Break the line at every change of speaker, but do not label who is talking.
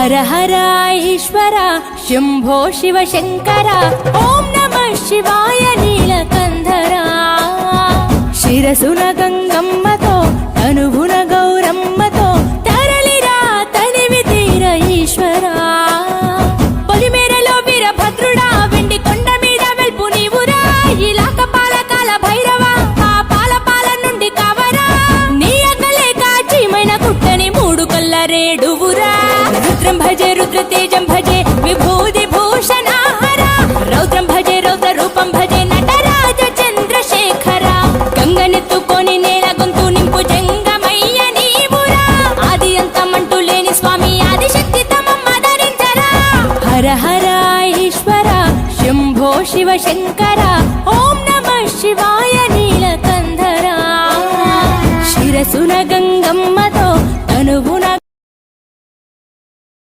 హర హర ఈశ్వర శంభో శివ శంకర ఓం నమః శివాయ నీలకంధరా శిరసున గంగమ్మతో తనువున గౌరమ్మతో తరలిరా తనివి తీర ఈశ్వరా పొలిమేరలో వీరభద్రుడా వెండి కొండ మీద వెల్పు నీవురా ఇలాక పాలకాల భైరవ ఆ పాల నుండి కావరా నీ అక్కలే కాచిమైన కుట్టని మూడు కళ్ళ రేడువురా రుద్రం భజే రుద్ర తేజం భజే విభూతి భూషణాహర రౌద్రం భజే రౌద్ర రూపం భజే నటరాజ చంద్రశేఖర గంగనెత్తుకొని నేల గొంతు నింపు జంగమయ్య నీవురా ఆది అంతమంటూ లేని స్వామి ఆదిశక్తి తమమ్మ ధరించరా హర హర ఈశ్వర శంభో శివ శంకర